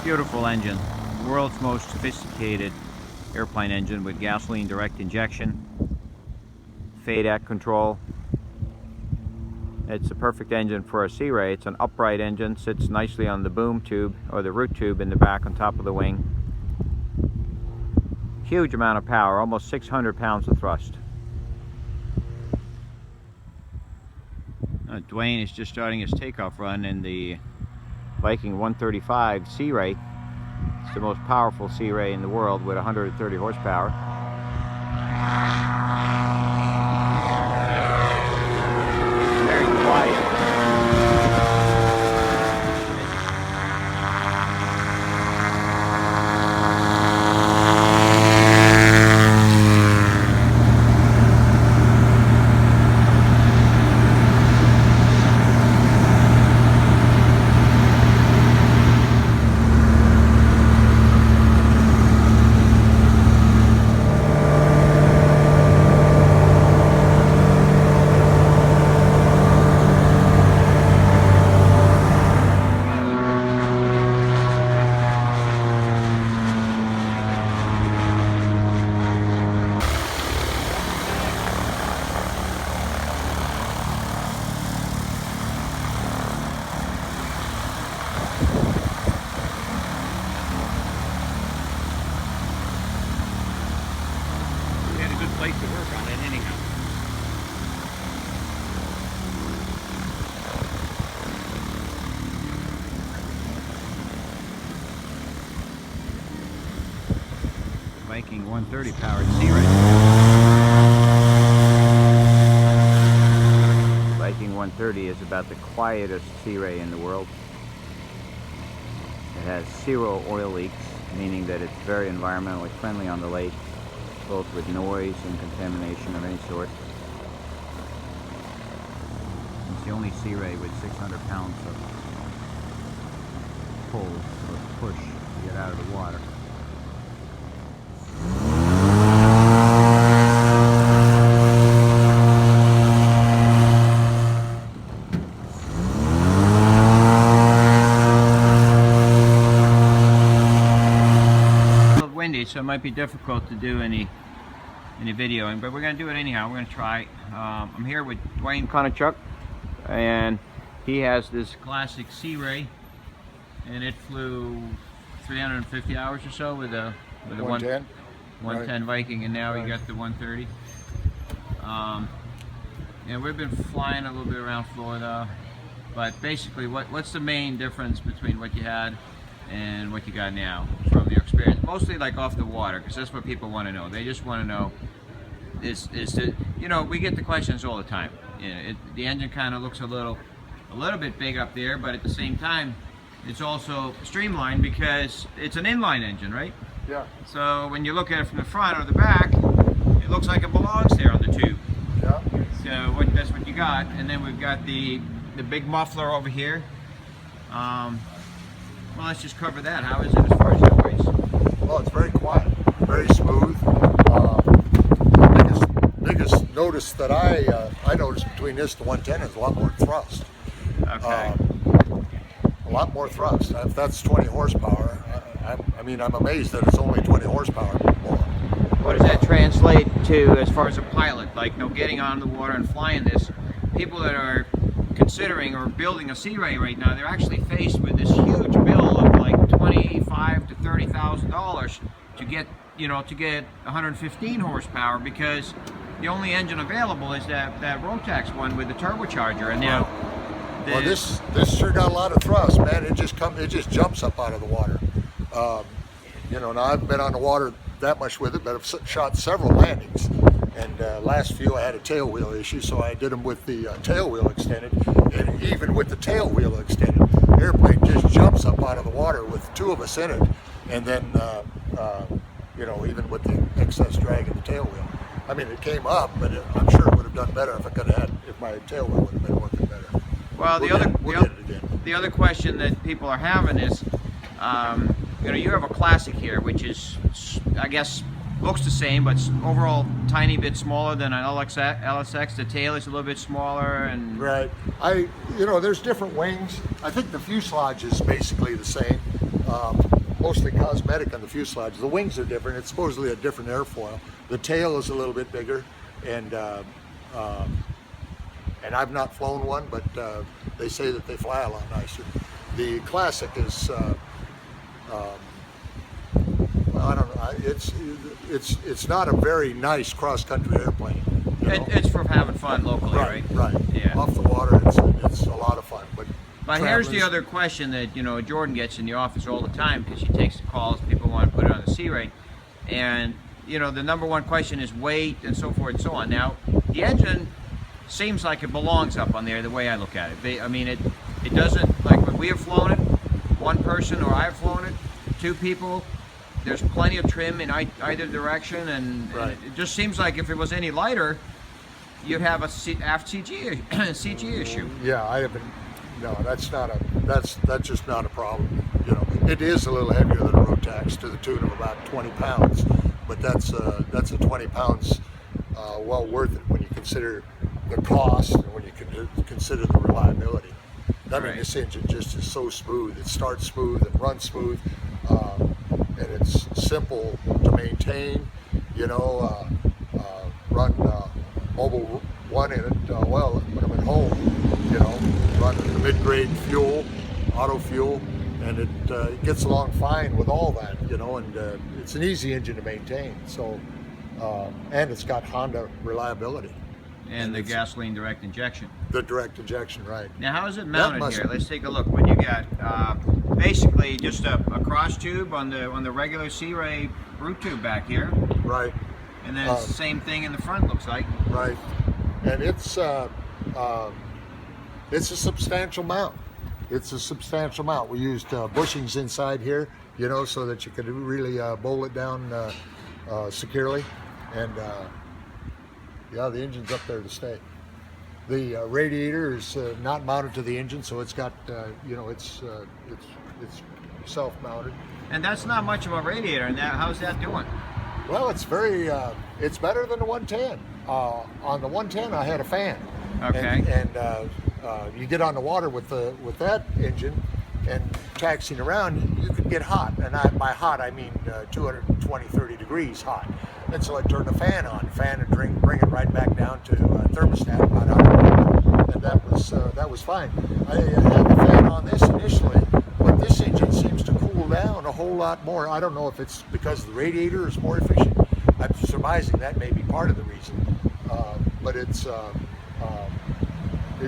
Beautiful engine, world's most sophisticated airplane engine with gasoline direct injection, FADEC control. It's a perfect engine for a SeaRey. It's an upright engine, sits nicely on the boom tube or the root tube in the back on top of the wing. Huge amount of power, almost 600 pounds of thrust. Dwayne is just starting his takeoff run in the Viking 135 SeaRey. It's the most powerful SeaRey in the world with 130 horsepower. Very quiet. Place to work on it anyhow. Viking 130 powered SeaRey. Viking 130 is about the quietest SeaRey in the world. It has 0 oil leaks, meaning that it's very environmentally friendly on the lake, both with noise and contamination of any sort. It's the only SeaRey with 600 pounds of pull or push to get out of the water. Windy, so it might be difficult to do any videoing, but we're going to do it anyhow. We're going to try. I'm here with Dwayne Konachuk, and he has this classic SeaRey, and it flew 350 hours or so with a 110 right. Viking, and now we got the 130. And we've been flying a little bit around Florida, but basically, what's the main difference between what you had and what you got now from your experience? Mostly like off the water, because that's what people want to know. They just want to know, is it, you know, we get the questions all the time. You know, the engine kind of looks a little bit big up there, but at the same time, it's also streamlined because it's an inline engine, right? Yeah. So when you look at it from the front or the back, it looks like it belongs there on the tube. Yeah. So that's what you got. And then we've got the big muffler over here. Well, let's just cover that. How is it as far as noise? Well, it's very quiet, very smooth. Biggest notice that I noticed between this and the 110 is a lot more thrust. Okay. A lot more thrust. If that's 20 horsepower, I mean, I'm amazed that it's only 20 horsepower more. What does that translate to as far as a pilot? Like, you know, getting on the water and flying this, people that are considering or building a SeaRey right now, they're actually faced with this huge bill of like $25,000 to $30,000 to get, you know, to get 115 horsepower, because the only engine available is that Rotax one with the turbocharger. And now, well, this sure got a lot of thrust, man. It just jumps up out of the water. You know, now I've been on the water that much with it, but I've shot several landings. And last few I had a tail wheel issue, so I did them with the tail wheel extended. And even with the tail wheel extended, the airplane just jumps up out of the water with 2 of us in it. And then, you know, even with the excess drag of the tail wheel. I mean, it came up, but I'm sure it would have done better if my tail wheel would have been working better. Well, the other question that people are having is, you know, you have a classic here, which is, I guess, looks the same, but overall tiny bit smaller than an LSX. The tail is a little bit smaller, and right. You know, there's different wings. I think the fuselage is basically the same. mostly cosmetic on the fuselage. The wings are different. It's supposedly a different airfoil. The tail is a little bit bigger, and I've not flown one, but they say that they fly a lot nicer. The Classic is, I don't know. It's not a very nice cross-country airplane. You know? It's for having fun locally, right? Right. Yeah. Off the water, it's a lot of fun. But here's the other question that Jordan gets in the office all the time, because she takes the calls. People want to put it on the SeaRey, and the number one question is weight and so forth and so on. Now, the engine seems like it belongs up on there the way I look at it. I mean, it doesn't, like when we have flown it, one person, or I've flown it, two people. There's plenty of trim in either direction, and it just seems like if it was any lighter, you'd have a aft CG issue. Yeah, I haven't. No, that's just not a problem. It is a little heavier than a Rotax to the tune of about 20 pounds, but that's a 20 pounds well worth it when you consider the cost and when you consider the reliability. I mean, this engine just is so smooth. It starts smooth and runs smooth. And it's simple to maintain, run Mobile One in it, well, when I'm at home, run the mid-grade fuel, auto fuel, and it gets along fine with all that, and it's an easy engine to maintain, so, and it's got Honda reliability. And the gasoline direct injection. The direct injection, right. Now, how is it mounted here? Let's take a look. When you got basically just a cross tube on the regular SeaRey root tube back here. Right. And then it's the same thing in the front, looks like. Right. And it's a substantial mount. It's a substantial mount. We used bushings inside here, so that you could really bowl it down securely. And yeah, the engine's up there to stay. The radiator is not mounted to the engine, so it's got, it's self-mounted. And that's not much of a radiator. And how's that doing? Well, it's it's better than the 110. On the 110, I had a fan. Okay. And you get on the water with that engine, and taxiing around, you could get hot. And by hot, I mean 220, 30 degrees hot. And so I turned the fan on, and bring it right back down to thermostat about 100. And that was fine. I had the fan on this initially, but this engine seems to cool down a whole lot more. I don't know if it's because the radiator is more efficient. I'm surmising that may be part of the reason. But it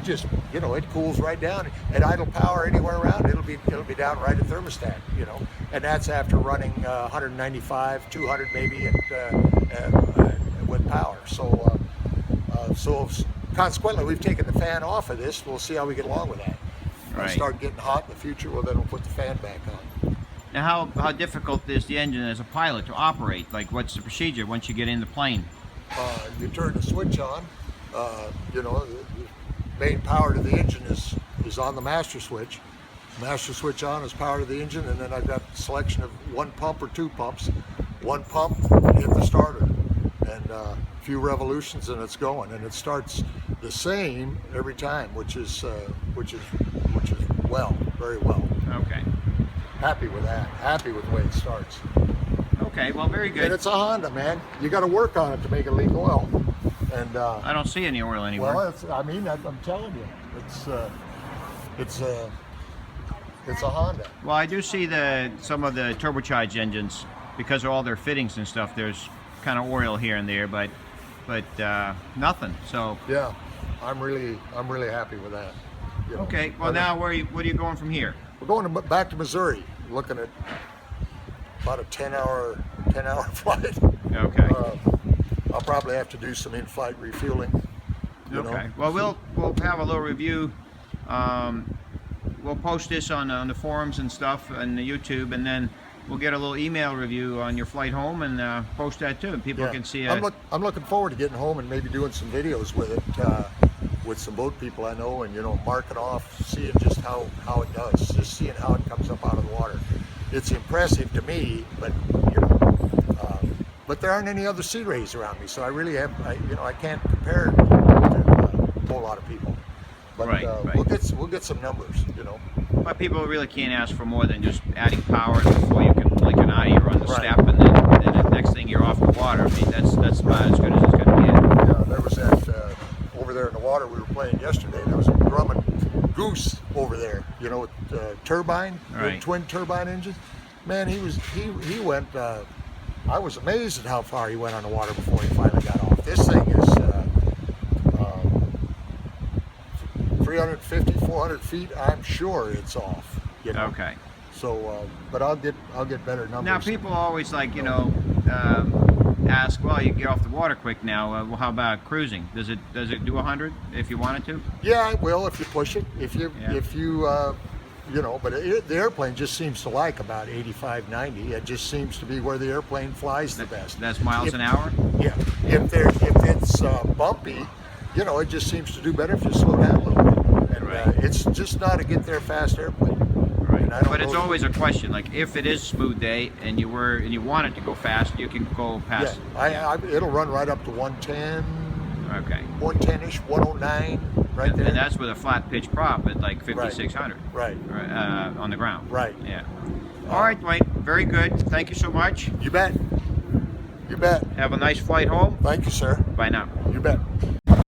just, it cools right down. At idle power anywhere around, it'll be down right at thermostat, and that's after running 195, 200 maybe with power. So consequently, we've taken the fan off of this. We'll see how we get along with that. Right. If we start getting hot in the future, well, then we'll put the fan back on. Now, how difficult is the engine as a pilot to operate? Like, what's the procedure once you get in the plane? You turn the switch on. The main power to the engine is on the master switch. Master switch on is power to the engine, and then I've got a selection of one pump or two pumps. One pump, hit the starter, and a few revolutions, and it's going. And it starts the same every time, which is well, very well. Okay. Happy with that. Happy with the way it starts. Okay, well, very good. And it's a Honda, man. You got to work on it to make it leak oil. And I don't see any oil anywhere. Well, I'm telling you, it's a Honda. Well, I do see some of the turbocharged engines, because of all their fittings and stuff. There's kind of oil here and there, but nothing. So yeah, I'm really happy with that. Okay. Well, now what are you going from here? We're going back to Missouri. Looking at about a 10-hour flight. Okay. I'll probably have to do some in-flight refueling. Okay. Well, we'll have a little review. We'll post this on the forums and stuff and the YouTube, and then we'll get a little email review on your flight home and post that too. People can see it. I'm looking forward to getting home and maybe doing some videos with it, with some boat people I know, and marking off, seeing just how it does, just seeing how it comes up out of the water. It's impressive to me, but but there aren't any other SeaReys around me, so I really have, I can't compare it to a whole lot of people. But right. we'll get some numbers, But people really can't ask for more than just adding power before you can blink an eye. You're on the step, and then the next thing you're off the water. I mean, that's about as good as it's going to get. Yeah, there was that over there in the water we were playing yesterday. There was a Grumman goose over there. You know, with turbine, Right. twin turbine engines. Man, he went. I was amazed at how far he went on the water before he finally got off. This thing is 350, 400 feet. I'm sure it's off. You know? Okay. So, but I'll get better numbers. Now people always like ask, well, you get off the water quick now. Well, how about cruising? Does it do 100 if you wanted to? Yeah, it will if you push it. If you you know, but the airplane just seems to like about 85, 90. It just seems to be where the airplane flies the best. That's miles an hour? Yeah. If it's bumpy, you know, it just seems to do better if you slow down a little bit. And Right. it's just not a get there fast airplane. Right. And I don't But it's know- always a question. Like if it is smooth day and you wanted to go fast, you can go past. Yeah, it'll run right up to 110, Okay. 110-ish, 109, right there. And that's with a flat pitch prop at like 5,600. Right. On the ground. Right. Yeah. All right, Dwayne. Very good. Thank you so much. You bet. You bet. Have a nice flight home. Thank you, sir. Bye now. You bet.